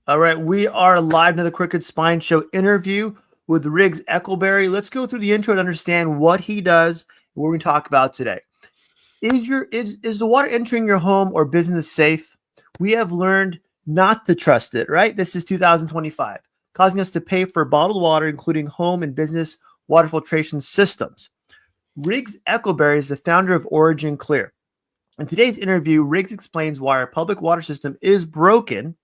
All right, we are live to the Crooked Spine Show interview with Riggs Eckelberry. Let's go through the intro to understand what he does and what we talk about today. Is the water entering your home or business safe? We have learned not to trust it, right? This is 2025, causing us to pay for bottled water, including home and business water filtration systems. Riggs Eckelberry is the founder of OriginClear. In today's interview, Riggs explains why our public water system is broken,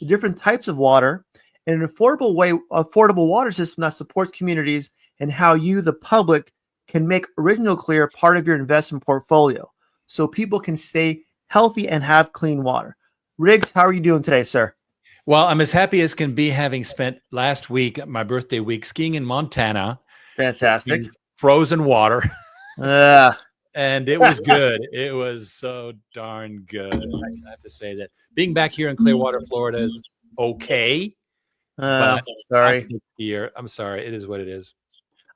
the different types of water, and an affordable water system that supports communities, and how you, the public, can make OriginClear part of your investment portfolio so people can stay healthy and have clean water. Riggs, how are you doing today, sir? Well, I'm as happy as can be, having spent last week, my birthday week, skiing in Montana. Fantastic. In frozen water. And it was good. It was so darn good. I have to say that being back here in Clearwater, Florida is okay. But sorry. I'm sorry. It is what it is.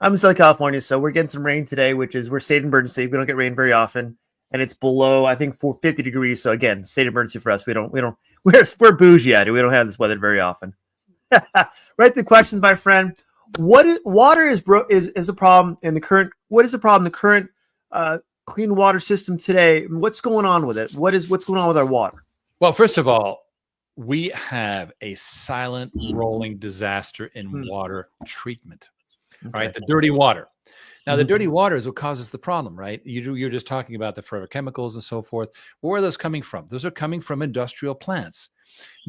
I'm in Southern California, so we're getting some rain today, which is we're state emergency. We don't get rain very often, and it's below, I think, 50 degrees. So again, state emergency for us. We're bougie at it. We don't have this weather very often. Right to questions, my friend. Water is a problem in the current? What is the problem in the current clean water system today? What's going on with it? What's going on with our water? Well, first of all, we have a silent rolling disaster in water treatment. Okay. Right, the dirty water. Now, the dirty water is what causes the problem, right? You're just talking about the forever chemicals and so forth. Where are those coming from? Those are coming from industrial plants.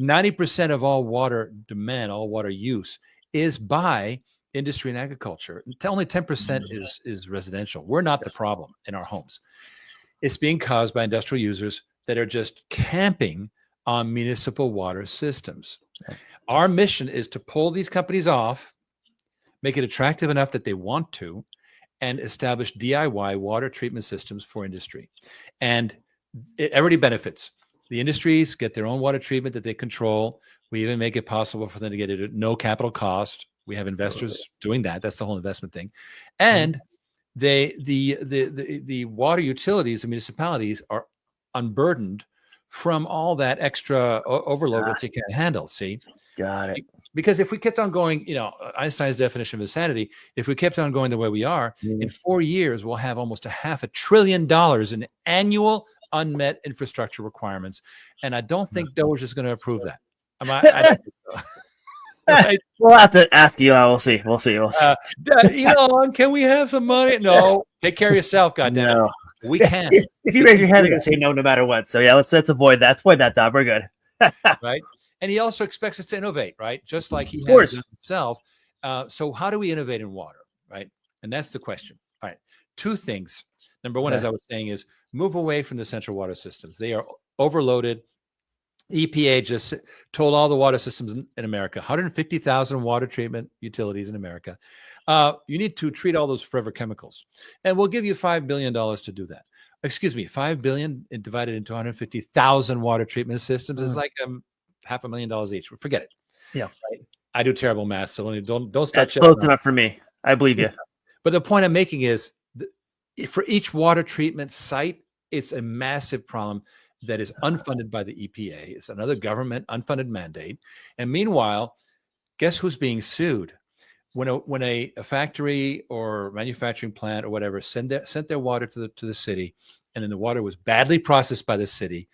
90% of all water demand, all water use, is by industry and agriculture. Only 10% is residential. We're not the problem in our homes. It's being caused by industrial users that are just camping on municipal water systems. Our mission is to pull these companies off, make it attractive enough that they want to, and establish DIY water treatment systems for industry. And everybody benefits. The industries get their own water treatment that they control. We even make it possible for them to get it at no capital cost. We have investors doing that. That's the whole investment thing. And the water utilities and municipalities are unburdened from all that extra overload that you can't handle. See? Got it. Because if we kept on going, Einstein's definition of insanity, if we kept on going the way we are, in 4 years, we'll have almost $500 billion in annual unmet infrastructure requirements. And I don't think Doge is going to approve that. I don't think so. Right? We'll have to ask you. We'll see. Elon, can we have some money? No. Take care of yourself, goddamn. No. We can. If you raise your hand, they're going to say no matter what. So yeah, let's avoid that. Avoid that, Tom. We're good. Right. And he also expects us to innovate, right? Just like he has done himself. So how do we innovate in water, right? And that's the question. All right. Two things. Number one, as I was saying, is move away from the central water systems. They are overloaded. EPA just told all the water systems in America, 150,000 water treatment utilities in America, you need to treat all those forever chemicals. And we'll give you $5 billion to do that. Excuse me, $5 billion divided into 150,000 water treatment systems is like $500,000 each. Forget it. Yeah. Right? I do terrible math, so don't start. That's close enough for me. I believe you. But the point I'm making is for each water treatment site, it's a massive problem that is unfunded by the EPA. It's another government unfunded mandate. And meanwhile, guess who's being sued? When a factory or manufacturing plant or whatever sent their water to the city, and then the water was badly processed by the city,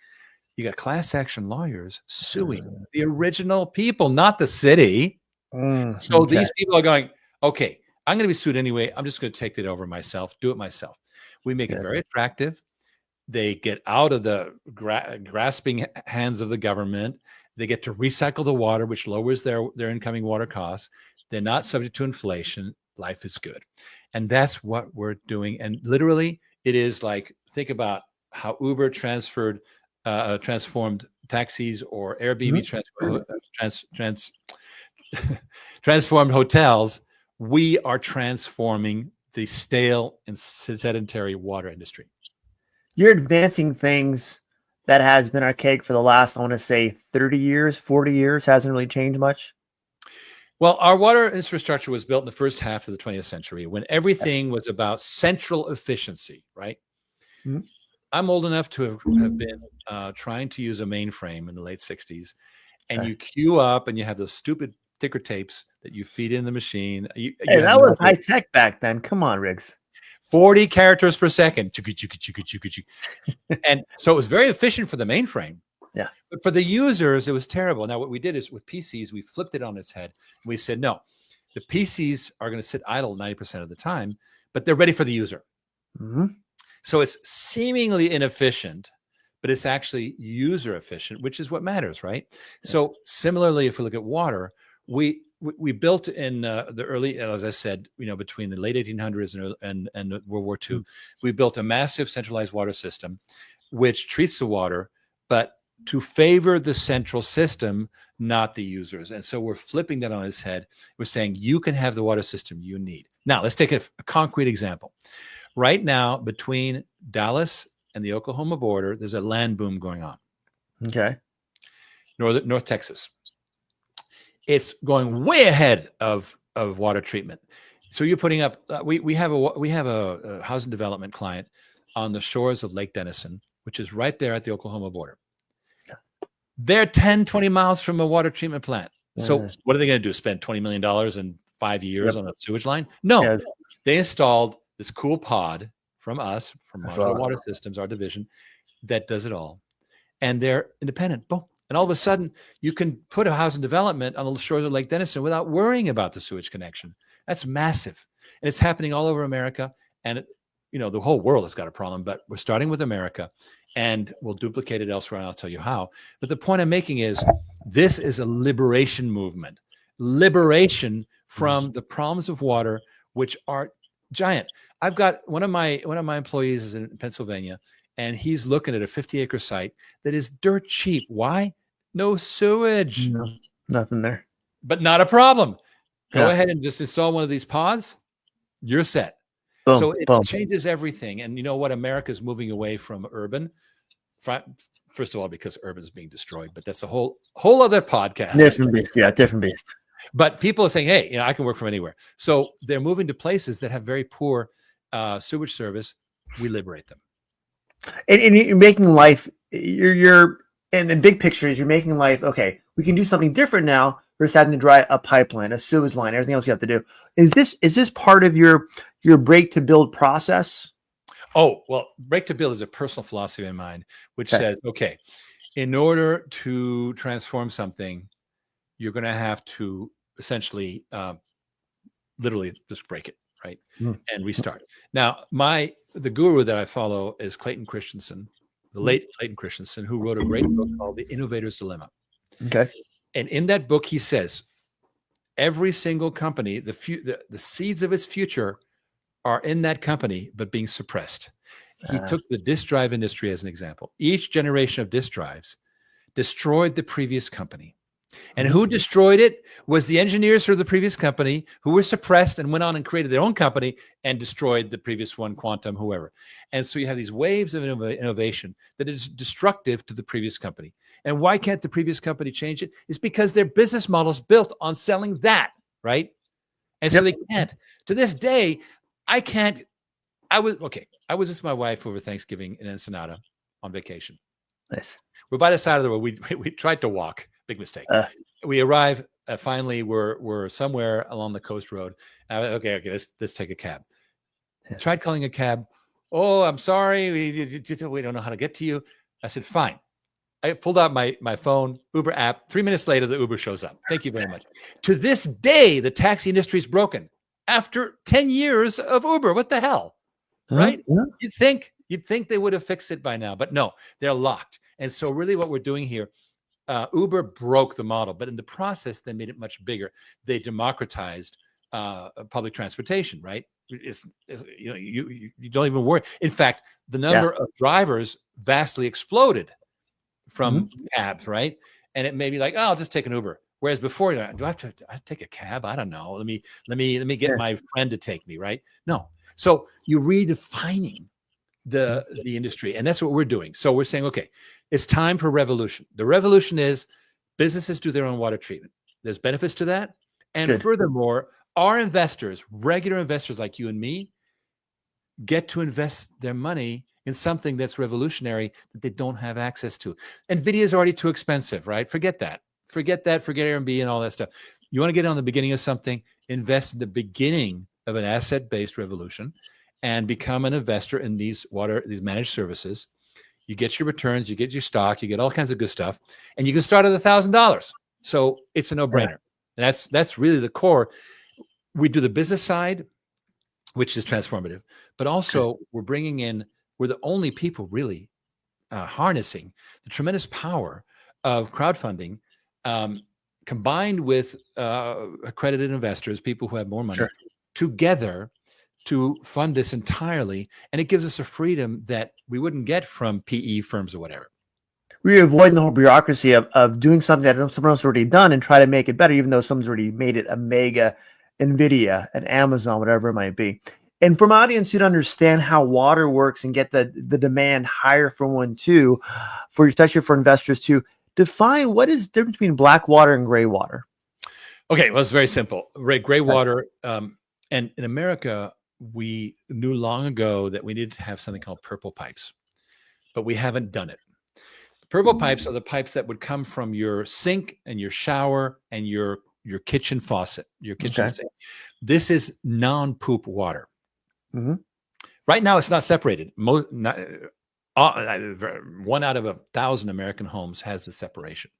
you got class action lawyers suing the original people, not the city. So these people are going, okay, I'm going to be sued anyway. I'm just going to take it over myself, do it myself. We make it very attractive. They get out of the grasping hands of the government. They get to recycle the water, which lowers their incoming water costs. They're not subject to inflation. Life is good. And that's what we're doing. And literally, it is like, think about how Uber transformed taxis, or Airbnb transformed hotels. We are transforming the stale and sedentary water industry. You're advancing things that has been archaic for the last, I want to say, 30 years, 40 years, hasn't really changed much. Well, our water infrastructure was built in the first half of the 20th century when everything was about central efficiency, right? I'm old enough to have been trying to use a mainframe in the late 60s. and you queue up, and you have those stupid ticker tapes that you feed in the machine. You Hey, have that no was high tech back then. Come on, Riggs. 40 characters per second. And so it was very efficient for the mainframe. Yeah. But for the users, it was terrible. Now, what we did is with PCs, we flipped it on its head. We said, no, the PCs are going to sit idle 90% of the time, but they're ready for the user. Mm-hmm. So it's seemingly inefficient, but it's actually user efficient, which is what matters, right? Yeah. So similarly, if we look at water, we built in the early, as I said, between the late 1800s and World War II, we built a massive centralized water system, which treats the water, but to favor the central system, not the users. And so we're flipping that on its head. We're saying you can have the water system you need. Now, let's take a concrete example. Right now, between Dallas and the Oklahoma border, there's a land boom going on. Okay. North Texas. It's going way ahead of water treatment. So you're putting up. We have a housing development client on the shores of Lake Denison, which is right there at the Oklahoma border. They're 10, 20 miles from a water treatment plant. So what are they going to do? Spend $20 million in 5 years on a sewage line? No. They installed this cool pod from us, from Modular Water Systems, our division, that does it all. And they're independent. Boom. And all of a sudden, you can put a housing development on the shores of Lake Denison without worrying about the sewage connection. That's massive. And it's happening all over America. And, the whole world has got a problem, but we're starting with America, and we'll duplicate it elsewhere, and I'll tell you how. But the point I'm making is this is a liberation movement. Liberation from the problems of water, which are giant. I've got one of my employees is in Pennsylvania, and he's looking at a 50-acre site that is dirt cheap. Why? No sewage. No, nothing there. But not a problem. Go ahead and just install one of these pods. You're set. Boom, so it changes everything. And you know what? America's moving away from urban. First of all, because urban is being destroyed, but that's a whole other podcast. Different beast. Yeah, different beast. But people are saying, hey, I can work from anywhere. So they're moving to places that have very poor sewage service. We liberate them. And you're making life, you're and the big picture is you're making life, okay, we can do something different now versus having to dry a pipeline, a sewage line, everything else you have to do. Is this part of your break to build process? Oh, well, break to build is a personal philosophy of mine, which says, okay, in order to transform something, you're going to have to essentially, literally just break it, right? And restart. Now, the guru that I follow is Clayton Christensen, the late Clayton Christensen, who wrote a great book called The Innovator's Dilemma. Okay. And in that book, he says, every single company, the seeds of its future are in that company, but being suppressed. He took the disk drive industry as an example. Each generation of disk drives destroyed the previous company. And who destroyed it was the engineers for the previous company who were suppressed and went on and created their own company and destroyed the previous one, Quantum, whoever. And so you have these waves of innovation that is destructive to the previous company. And why can't the previous company change it? It's because their business model is built on selling that, right? And so they can't. To this day, I can't. I was with my wife over Thanksgiving in Ensenada on vacation. Nice. We're by the side of the road. We tried to walk. Big mistake. We arrive. Finally, we're somewhere along the coast road. Okay. Let's take a cab. Tried calling a cab. Oh, I'm sorry. We don't know how to get to you. I said, fine. I pulled out my phone, Uber app. 3 minutes later, the Uber shows up. Thank you very much. To this day, the taxi industry is broken. After 10 years of Uber, what the hell? Right? You'd think they would have fixed it by now, but no, they're locked. And so really what we're doing here, Uber broke the model, but in the process, they made it much bigger. They democratized public transportation, right? You don't even worry. In fact, the number of drivers vastly exploded from cabs, right? And it may be like, oh, I'll just take an Uber. Whereas before, do I have to take a cab? I don't know. Let me get my friend to take me, right? No. So you're redefining the industry, and that's what we're doing. So we're saying, okay, it's time for revolution. The revolution is businesses do their own water treatment. There's benefits to that. And furthermore, our investors, regular investors like you and me, get to invest their money in something that's revolutionary that they don't have access to. NVIDIA is already too expensive, right? Forget that. forget that, forget Airbnb and all that stuff. You want to get on the beginning of something, invest in the beginning of an asset-based revolution and become an investor in these managed services. You get your returns, you get your stock, you get all kinds of good stuff, and you can start at $1,000. So it's a no-brainer. And that's really the core. We do the business side, which is transformative, but also we're the only people really harnessing the tremendous power of crowdfunding, combined with accredited investors, people who have more money, together to fund this entirely. And it gives us a freedom that we wouldn't get from PE firms or whatever. We're avoiding the whole bureaucracy of doing something that someone else already done and try to make it better, even though someone's already made it a mega NVIDIA, an Amazon, whatever it might be. And from audience, you'd understand how water works and get the demand higher for one too, especially for investors to define what is the difference between Blackwater and Graywater. Okay, well, it's very simple. Graywater, and in America, we knew long ago that we needed to have something called purple pipes, but we haven't done it. Purple pipes are the pipes that would come from your sink and your shower and your kitchen faucet, your kitchen sink. This is non-poop water. Right now, it's not separated. 1 out of 1,000 American homes has the separation.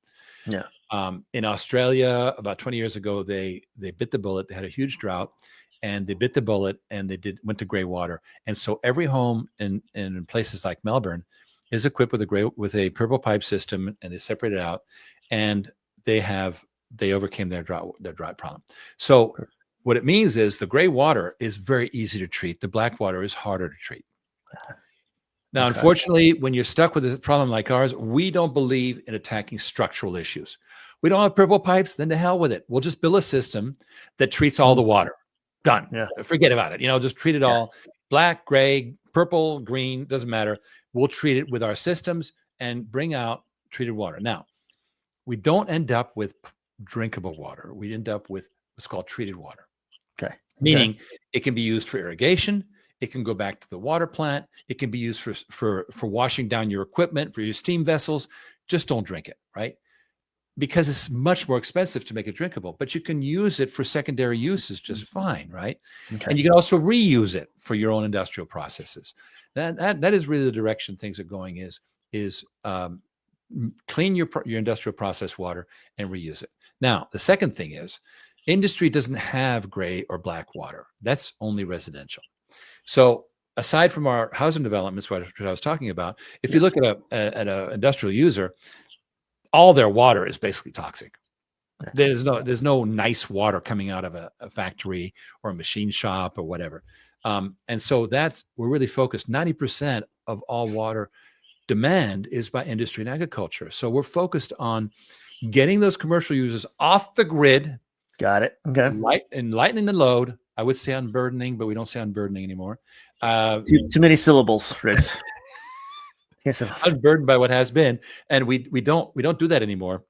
In Australia, about 20 years ago, they bit the bullet. They had a huge drought, and they bit the bullet, and went to gray water. And so every home in places like Melbourne is equipped with a purple pipe system, and they separate it out, and they overcame their drought problem. So what it means is the gray water is very easy to treat. The black water is harder to treat. Now, unfortunately, when you're stuck with a problem like ours, we don't believe in attacking structural issues. We don't have purple pipes, then to hell with it. We'll just build a system that treats all the water. Done. Forget about it. Just treat it all. Black, gray, purple, green, doesn't matter. We'll treat it with our systems and bring out treated water. Now, we don't end up with drinkable water. We end up with what's called treated water. Meaning it can be used for irrigation. It can go back to the water plant. It can be used for washing down your equipment, for your steam vessels. Just don't drink it, right? Because it's much more expensive to make it drinkable, but you can use it for secondary uses just fine, right? And you can also reuse it for your own industrial processes. That is really the direction things are going, is clean your industrial process water and reuse it. Now, the second thing is industry doesn't have gray or black water. That's only residential. So aside from our housing developments, what I was talking about, if you look at an industrial user, all their water is basically toxic. There's no nice water coming out of a factory or a machine shop or whatever. And so we're really focused. 90% of all water demand is by industry and agriculture. So we're focused on getting those commercial users off the grid. Got it. Okay. And lightening the load. I would say unburdening, but we don't say unburdening anymore. Too many syllables, Riggs. Unburdened by what has been, and we don't do that anymore.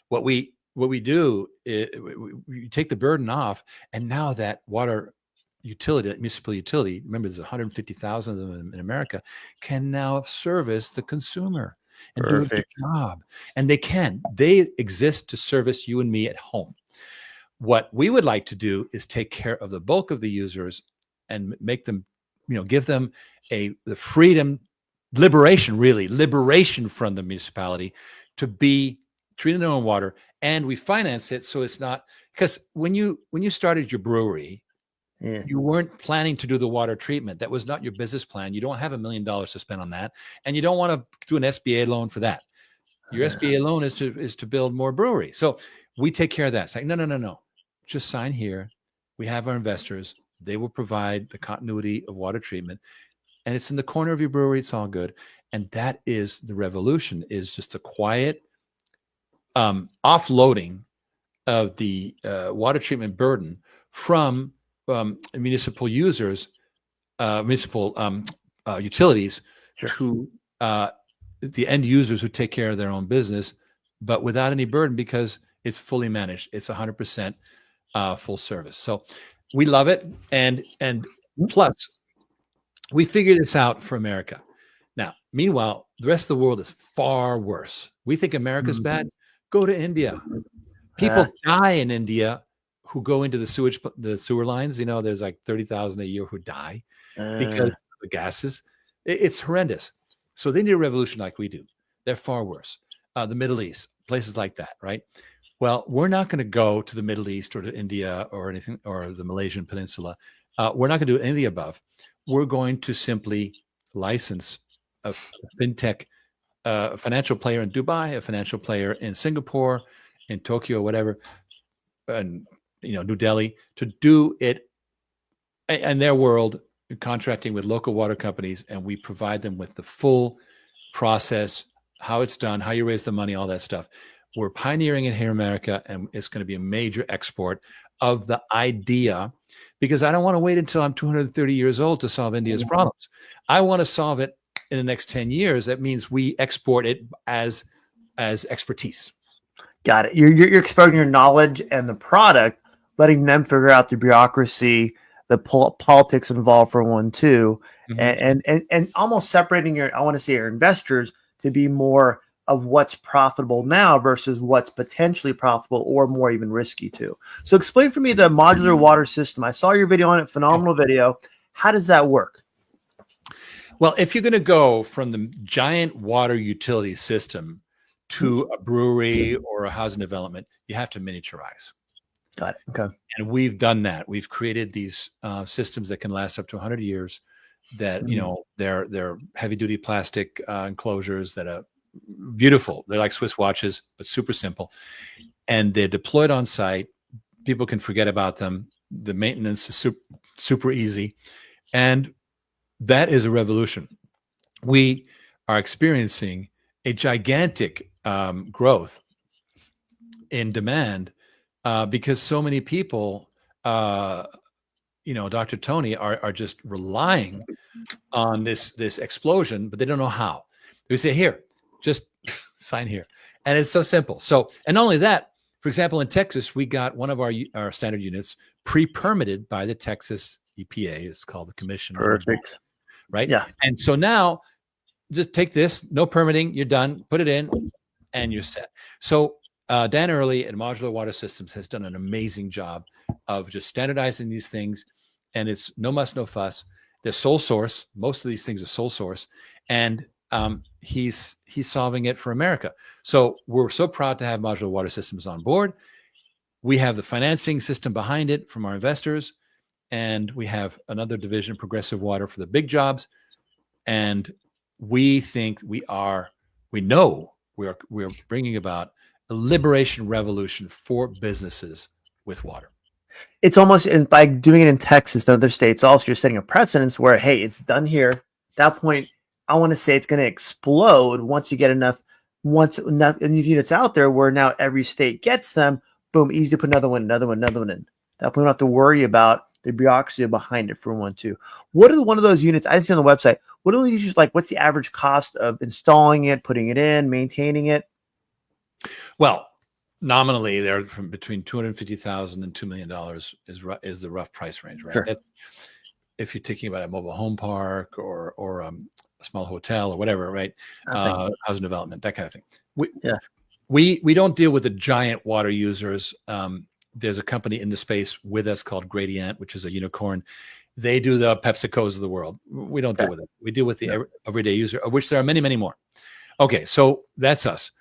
What we do is we take the burden off, and now that water utility, that municipal utility, remember there's 150,000 of them in America, can now service the consumer and do a good job. And they exist to service you and me at home. What we would like to do is take care of the bulk of the users and make them, give them the freedom, liberation from the municipality to be treating their own water. And we finance it so it's not, because when you started your brewery, you weren't planning to do the water treatment. That was not your business plan. You don't have $1 million to spend on that, and you don't want to do an SBA loan for that. Your SBA loan is to build more breweries. So we take care of that. It's like, no. Just sign here. We have our investors. They will provide the continuity of water treatment. And it's in the corner of your brewery. It's all good. And that is the revolution, is just a quiet offloading of the water treatment burden from municipal users, municipal utilities to the end users who take care of their own business, but without any burden because it's fully managed. It's 100% full service. So we love it. And plus, we figured this out for America. Now, meanwhile, the rest of the world is far worse. We think America's bad. Go to India. People die in India who go into the sewer lines. You know, there's like 30,000 a year who die because of the gases. It's horrendous. So they need a revolution like we do. They're far worse. The Middle East, places like that, right? Well, we're not going to go to the Middle East or to India or anything, or the Malaysian Peninsula. We're not going to do any of the above. We're going to simply license a fintech, a financial player in Dubai, a financial player in Singapore, in Tokyo, whatever, and New Delhi, to do it in their world, contracting with local water companies, and we provide them with the full process, how it's done, how you raise the money, all that stuff. We're pioneering it here in America, and it's going to be a major export of the idea, because I don't want to wait until I'm 230 years old to solve India's problems. I want to solve it in the next 10 years. That means we export it as expertise. Got it. You're exporting your knowledge and the product, letting them figure out the bureaucracy, the politics involved for one, too, and almost separating your investors to be more of what's profitable now versus what's potentially profitable or more even risky too. So explain for me the modular water system. I saw your video on it, phenomenal video. How does that work? Well, if you're going to go from the giant water utility system to a brewery or a housing development, you have to miniaturize. Got it. Okay. And we've done that. We've created these systems that can last up to 100 years. That they're heavy duty plastic enclosures that are beautiful. They're like Swiss watches, but super simple. And they're deployed on site. People can forget about them. The maintenance is super easy. And that is a revolution. We are experiencing a gigantic growth in demand because so many people, Dr. Tony, are just relying on this explosion, but they don't know how. They say, here, just sign here. And it's so simple. So, and not only that, for example, in Texas, we got one of our standard units pre-permitted by the Texas EPA. It's called the Commission. Perfect. Right? Yeah. And so now just take this, no permitting, you're done, put it in, and you're set. So Dan Early at Modular Water Systems has done an amazing job of just standardizing these things, and it's no muss, no fuss. They're sole source. Most of these things are sole source, and he's solving it for America. So we're so proud to have Modular Water Systems on board. We have the financing system behind it from our investors, and we have another division, Progressive Water, for the big jobs. And we think we are bringing about a liberation revolution for businesses with water. It's almost by doing it in Texas and other states, also you're setting a precedence where, hey, it's done here. At that point, I want to say it's going to explode once you get enough units out there where now every state gets them. Boom, easy to put another one in. At that point, we don't have to worry about the bureaucracy behind it for one, too. What are one of those units? I didn't see on the website. What are these usually like? What's the average cost of installing it, putting it in, maintaining it? Well, nominally, they're from between $250,000 and $2 million is the rough price range, right? Sure. That's if you're thinking about a mobile home park or a small hotel or whatever, right? Housing development, that kind of thing. We don't deal with the giant water users. There's a company in the space with us called Gradient, which is a unicorn. They do the PepsiCos of the world. We don't deal with it. We deal with the everyday user, of which there are many, many more. Okay, so that's us.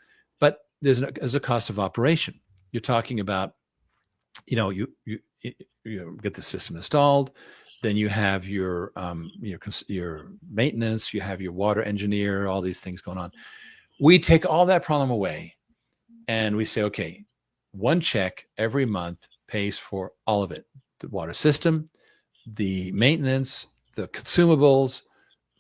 But there's a cost of operation. You're talking about, you get the system installed, then you have your maintenance, you have your water engineer, all these things going on. We take all that problem away, and we say, okay, one check every month pays for all of it: the water system, the maintenance, the consumables,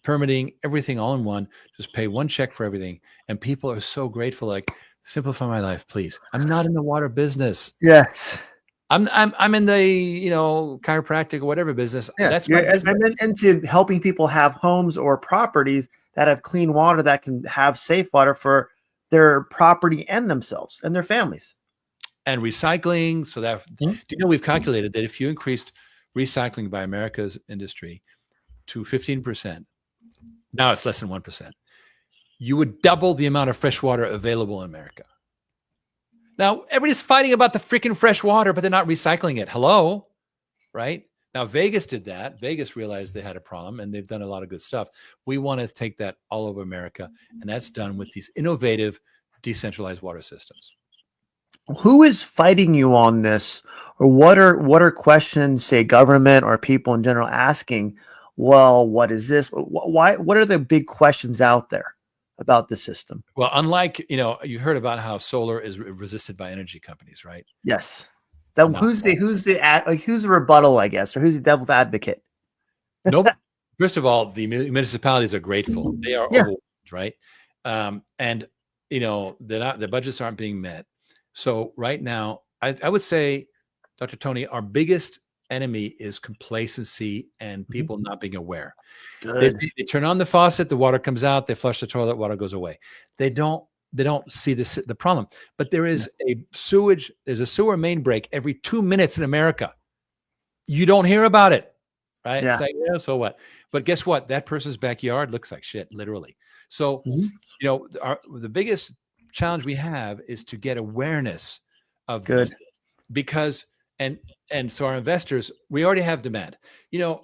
permitting, everything all in one. Just pay one check for everything, and people are so grateful. Like, simplify my life, please. I'm not in the water business. Yes. I'm in the chiropractic or whatever business. Yeah, That's my business. I'm into helping people have homes or properties that have clean water that can have safe water for their property and themselves and their families. And recycling. So that do you know we've calculated that if you increased recycling by America's industry to 15%, now it's less than 1%, you would double the amount of fresh water available in America. Now, everybody's fighting about the freaking fresh water, but they're not recycling it. Hello, right? Now, Vegas did that. Vegas realized they had a problem, and they've done a lot of good stuff. We want to take that all over America, and that's done with these innovative, decentralized water systems. Who is fighting you on this, or what are questions, say government or people in general asking? Well, what is this? Why? What are the big questions out there about the system? Well, unlike, you heard about how solar is resisted by energy companies, right? Yes. Then No. who's the rebuttal, I guess, or who's the devil's advocate? Nope. First of all, the municipalities are grateful. They are overwhelmed, right? And their budgets aren't being met. So right now, I would say, Dr. Tony, our biggest enemy is complacency and people not being aware. They turn on the faucet, the water comes out. They flush the toilet, water goes away. They don't see the problem. But there is there's a sewer main break every 2 minutes in America. You don't hear about it. Right? Yeah. It's like, yeah, so what? But guess what? That person's backyard looks like shit, literally. So, the biggest challenge we have is to get awareness of this, because and so our investors, we already have demand. That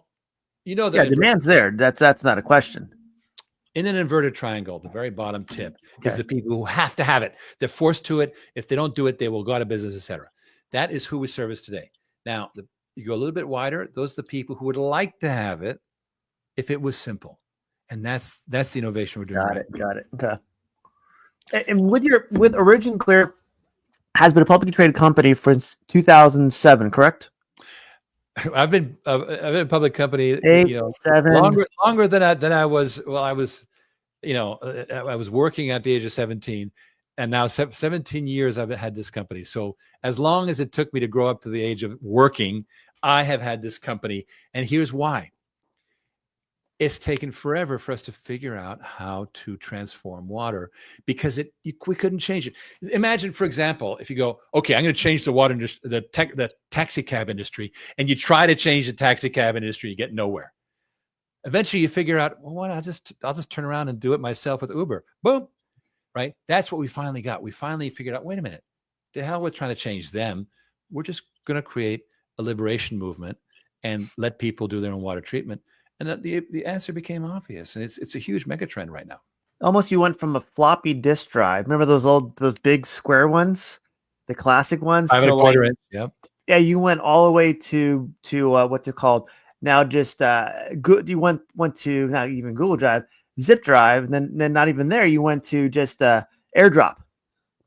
demand's there. That's not a question. In an inverted triangle, the very bottom tip is the people who have to have it. They're forced to it. If they don't do it, they will go out of business, etc. That is who we service today. Now, you go a little bit wider, those are the people who would like to have it if it was simple. And that's the innovation we're doing. Got it. Okay. And with OriginClear has been a publicly traded company since 2007, correct? I've been a public company 7 longer than I was. Well, I was working at the age of 17. And now 17 years I've had this company. So as long as it took me to grow up to the age of working, I have had this company. And here's why. It's taken forever for us to figure out how to transform water, because we couldn't change it. Imagine, for example, if you go, okay, I'm going to change the water industry, the taxi cab industry, and you try to change the taxi cab industry, you get nowhere. Eventually you figure out, well, what? I'll just turn around and do it myself with Uber. Boom. Right? That's what we finally got. We finally figured out, wait a minute, the hell we're trying to change them. We're just going to create a liberation movement and let people do their own water treatment. And the answer became obvious. And it's a huge mega trend right now. Almost you went from a floppy disk drive. Remember those big square ones, the classic ones? Yep. Yeah, you went all the way to what's it called? Now just good. You went to not even Google Drive, Zip Drive, and then not even there. You went to just AirDrop.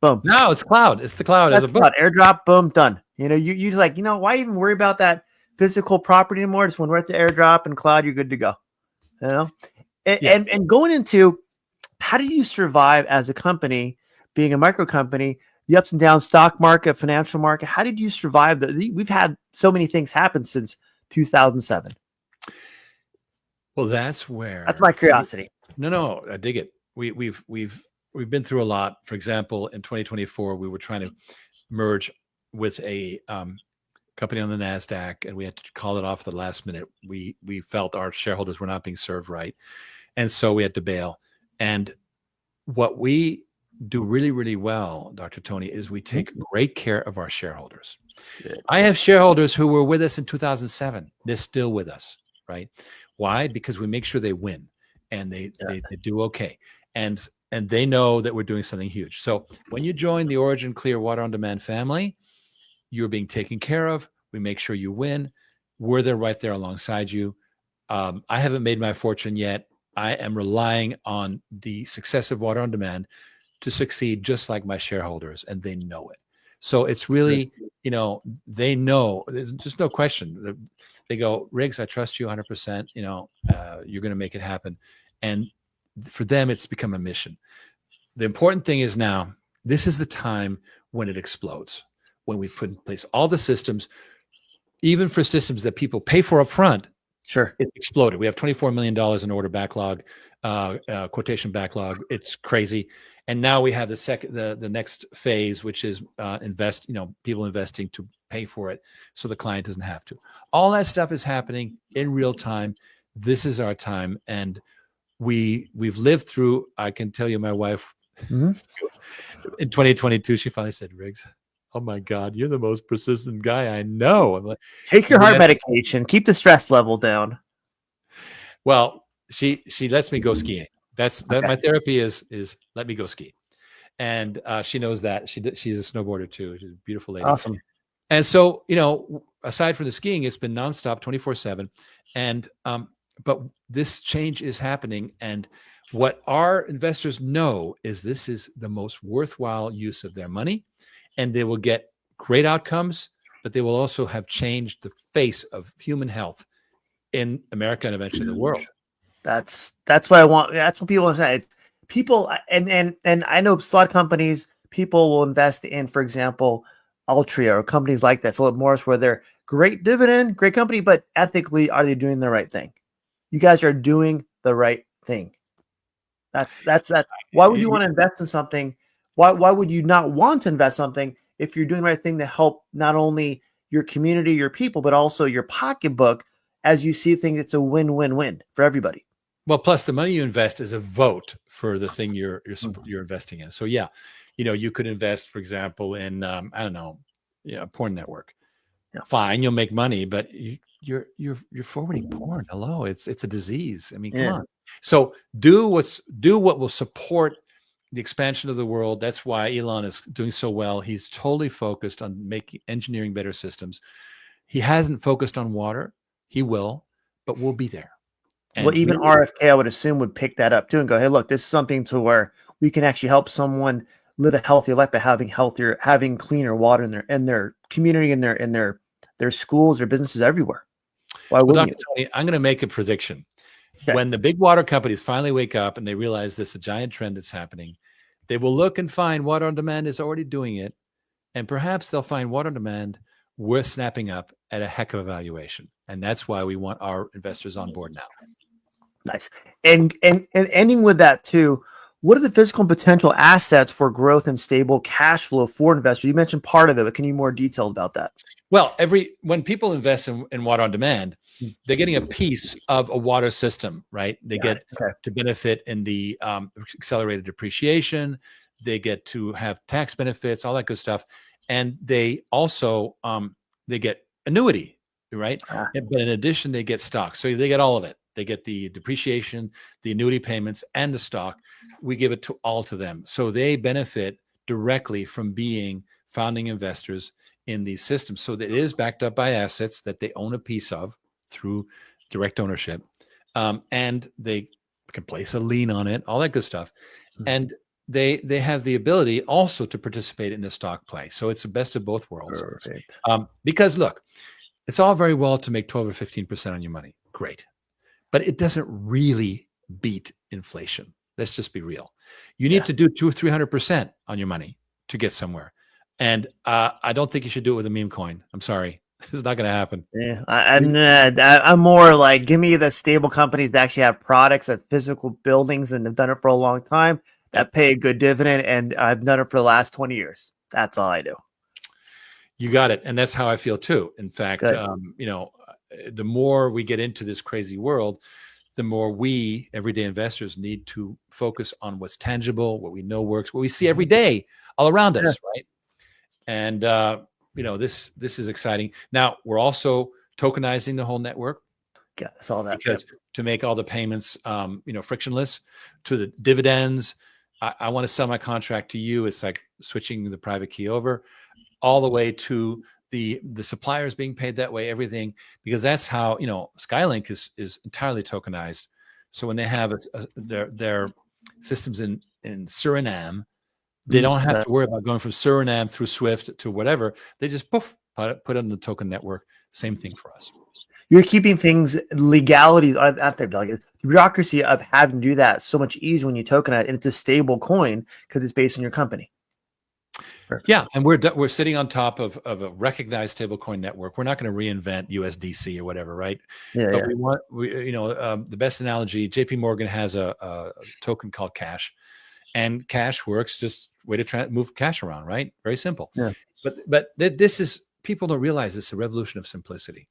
Boom. No, it's cloud. It's the cloud. That's cloud. AirDrop. Boom. Done. You like, why even worry about that physical property anymore? Just when we're at the AirDrop and cloud, you're good to go. And going into, how do you survive as a company, being a micro company, the ups and downs, stock market, financial market? How did you survive that? We've had so many things happen since 2007. Well, that's my curiosity. No, I dig it. We've been through a lot. For example, in 2024, we were trying to merge with a company on the NASDAQ, and we had to call it off at the last minute. We felt our shareholders were not being served right, and so we had to bail. And what we do really, really well, Dr. Tony, is we take great care of our shareholders. Good. I have shareholders who were with us in 2007. They're still with us, right? Why? Because we make sure they win and they do okay. And they know that we're doing something huge. So when you join the OriginClear Water on Demand family, you're being taken care of. We make sure you win. We're there right there alongside you. I haven't made my fortune yet. I am relying on the success of Water on Demand to succeed, just like my shareholders, and they know it. So it's really, they know, there's just no question. They go, Riggs, I trust you 100%. You're going to make it happen. And for them, it's become a mission. The important thing is now, this is the time when it explodes, when we put in place all the systems, even for systems that people pay for up front. Sure. It exploded. We have $24 million in order backlog, quotation backlog. It's crazy. And now we have the next phase, which is people investing to pay for it so the client doesn't have to. All that stuff is happening in real time. This is our time. And we've lived through, I can tell you, my wife Mhm. In 2022, she finally said, Riggs, oh my God, you're the most persistent guy I know. I'm like, Take your heart yeah. medication. Keep the stress level down. Well, she lets me go skiing. That Okay. my therapy is let me go ski. And she knows that. She's a snowboarder too. She's a beautiful lady. Awesome. And so, aside from the skiing, it's been nonstop 24/7. And but this change is happening. And what our investors know is this is the most worthwhile use of their money, and they will get great outcomes, but they will also have changed the face of human health in America and eventually the world. That's what I want. That's what people understand. People and I know a lot of companies. People will invest in, for example, Altria or companies like that, Philip Morris, where they're great dividend, great company, but ethically, are they doing the right thing? You guys are doing the right thing. That's that. Why would you want to invest in something? Why would you not want to invest something if you're doing the right thing to help not only your community, your people, but also your pocketbook? As you see things, it's a win-win-win for everybody. Well, plus the money you invest is a vote for the thing you're investing in. So yeah, you could invest, for example, in I don't know, a porn network. Yeah. Fine, you'll make money, but you're forwarding porn. Hello, it's a disease. I mean, come on. So do what will support the expansion of the world. That's why Elon is doing so well. He's totally focused on engineering better systems. He hasn't focused on water. He will, but we'll be there. Well, And even RFK, I would assume, would pick that up too and go, "Hey, look, this is something to where we can actually help someone live a healthier life by having cleaner water in their community, in their schools or businesses everywhere." Why Well, wouldn't Dr. you? Tony, I'm going to make a prediction. Okay. When the big water companies finally wake up and they realize this is a giant trend that's happening, they will look and find water on demand is already doing it. And perhaps they'll find water on demand worth snapping up at a heck of a valuation. And that's why we want our investors on board now. Nice. And ending with that too, what are the physical and potential assets for growth and stable cash flow for investors? You mentioned part of it, but can you be more detailed about that? Well, when people invest in water on demand, they're getting a piece of a water system, right? They get to benefit in the accelerated depreciation. They get to have tax benefits, all that good stuff. And they also they get annuity, right? But in addition, they get stock. So they get all of it. They get the depreciation, the annuity payments, and the stock. We give it all to them. So they benefit directly from being founding investors in these systems. So that it is backed up by assets that they own a piece of through direct ownership. And they can place a lien on it, all that good stuff. And they have the ability also to participate in the stock play. So it's the best of both worlds. Perfect. Because look, it's all very well to make 12 or 15% on your money. Great. But it doesn't really beat inflation. Let's just be real. You need to do 200 or 300% on your money to get somewhere. And I don't think you should do it with a meme coin. I'm sorry. It's not going to happen. Yeah, I'm more like, give me the stable companies that actually have products at physical buildings and have done it for a long time that pay a good dividend. And I've done it for the last 20 years. That's all I do. You got it. And that's how I feel too. In fact, the more we get into this crazy world, the more we, everyday investors, need to focus on what's tangible, what we know works, what we see every day all around us, right? And this is exciting. Now we're also tokenizing the whole network. Yeah, I saw that. Because to make all the payments, frictionless to the dividends. I want to sell my contract to you. It's like switching the private key over, all the way to the suppliers being paid that way, everything, because that's how, Skylink is entirely tokenized. So when they have their systems in Suriname, they don't have to worry about going from Suriname through Swift to whatever. They just put it on the token network. Same thing for us. You're keeping things legalities out there, like the bureaucracy of having to do that so much easier when you tokenize, and it's a stable coin because it's based on your company. Perfect. Yeah, and we're sitting on top of a recognized stablecoin network. We're not going to reinvent USDC or whatever, right? But we want the best analogy. JP Morgan has a token called Cash, and Cash works just way to move cash around, right? Very simple. Yeah. But this is, people don't realize it's a revolution of simplicity.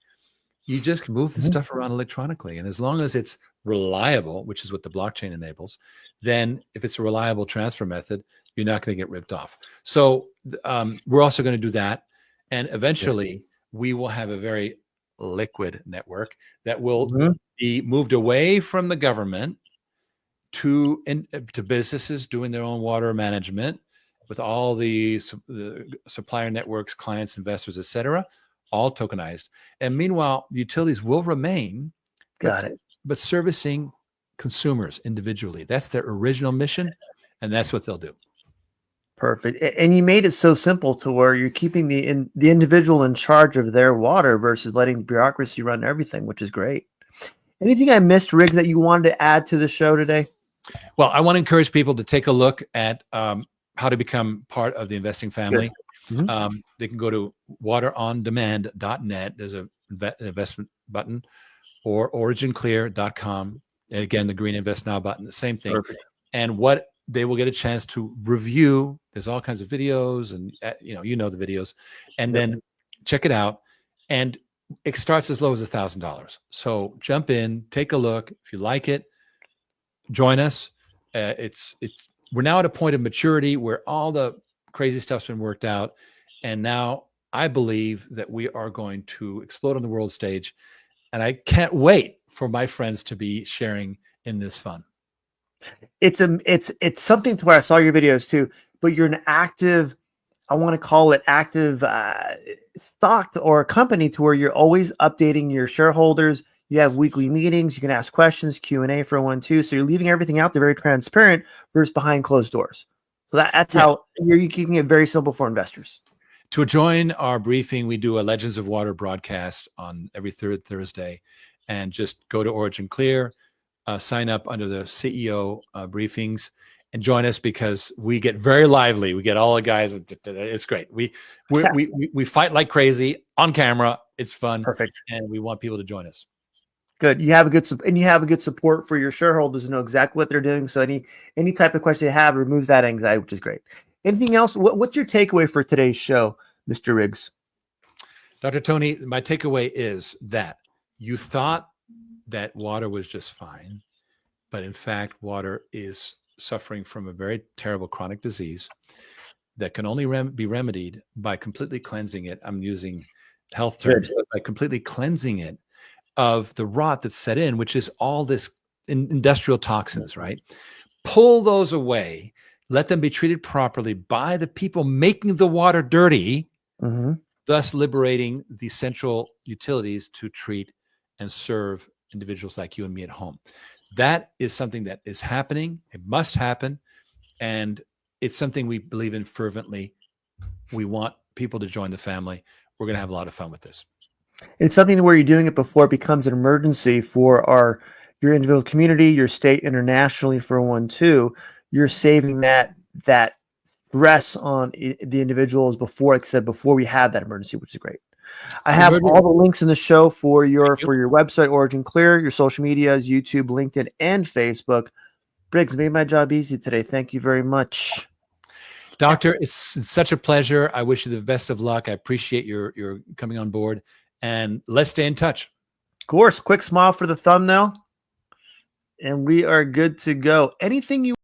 You just move the stuff around electronically. And as long as it's reliable, which is what the blockchain enables, then if it's a reliable transfer method, you're not going to get ripped off. So we're also going to do that. And eventually we will have a very liquid network that will be moved away from the government to businesses doing their own water management with all the supplier networks, clients, investors, et cetera, all tokenized. And meanwhile, the utilities will remain, but servicing consumers individually. That's their original mission, and that's what they'll do. Perfect. And you made it so simple to where you're keeping the individual in charge of their water versus letting bureaucracy run everything, which is great. Anything I missed, Rigg, that you wanted to add to the show today? Well, I want to encourage people to take a look at how to become part of the investing family. They can go to waterondemand.net. There's an investment button, or OriginClear.com. And again, the green Invest Now button, the same thing. Perfect. And what they will get a chance to review. There's all kinds of videos, and you know the videos, and then check it out. And it starts as low as $1,000. So jump in, take a look. If you like it, join us. We're now at a point of maturity where all the crazy stuff's been worked out, and now I believe that we are going to explode on the world stage, and I can't wait for my friends to be sharing in this fun. It's something to where I saw your videos too, but you're an active, I want to call it active stock or a company to where you're always updating your shareholders. You have weekly meetings. You can ask questions, Q&A for one too. So you're leaving everything out there very transparent versus behind closed doors. So that's how you're keeping it very simple for investors. To join our briefing, we do a Legends of Water broadcast on every third Thursday, and just go to OriginClear, sign up under the CEO briefings, and join us, because we get very lively. We get all the guys. It's great. We fight like crazy on camera. It's fun. Perfect. And we want people to join us. Good. You have a good support for your shareholders to know exactly what they're doing. So any type of question you have removes that anxiety, which is great. Anything else? What's your takeaway for today's show, Mr. Riggs? Dr. Tony, my takeaway is that you thought that water was just fine, but in fact, water is suffering from a very terrible chronic disease that can only be remedied by completely cleansing it. I'm using health terms, but by completely cleansing it of the rot that's set in, which is all this industrial toxins, right? Pull those away, let them be treated properly by the people making the water dirty, thus liberating the central utilities to treat and serve individuals like you and me at home. That is something that is happening. It must happen. And it's something we believe in fervently. We want people to join the family. We're going to have a lot of fun with this. It's something where you're doing it before it becomes an emergency for your individual community, your state, internationally for one too. You're saving that stress on the individuals before we have that emergency, which is great. I have all the links in the show for your website, OriginClear, your social medias, YouTube, LinkedIn, and Facebook. Briggs made my job easy today. Thank you very much. Doctor, it's such a pleasure. I wish you the best of luck. I appreciate your coming on board, and let's stay in touch. Of course, quick smile for the thumbnail, and we are good to go. Anything you